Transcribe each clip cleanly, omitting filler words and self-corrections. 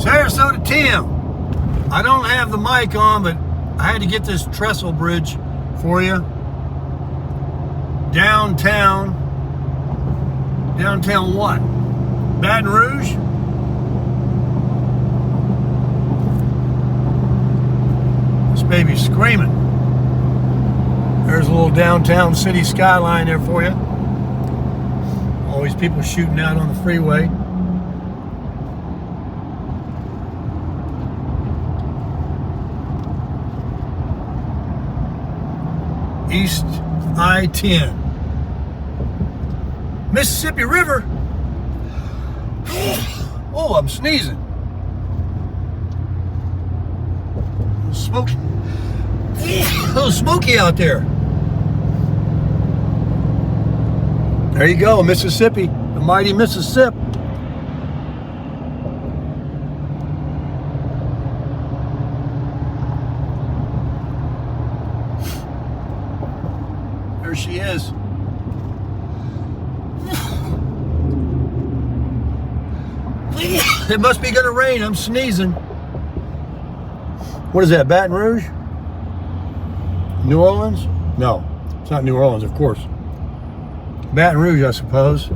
Sarasota Tim. I don't have the mic on, but I had to get this trestle bridge for you. Downtown. Downtown what? Baton Rouge? This baby's screaming. There's a little downtown city skyline there for you. All these people shooting out on the freeway. East I-10. Mississippi River. Oh, I'm sneezing. Smoky. A little smoky out there. There you go, Mississippi, the mighty Mississippi. There she is. It must be gonna rain. I'm sneezing. What is that, Baton Rouge? New Orleans? No, it's not New Orleans, of course. Baton Rouge, I suppose.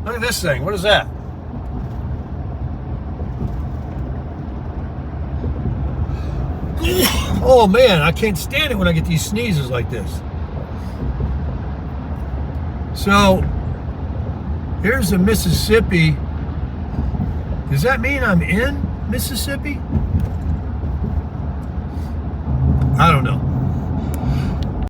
Look at this thing. What is that? Oh man, I can't stand it when I get these sneezes like this. So, here's the Mississippi. Does that mean I'm in Mississippi? I don't know.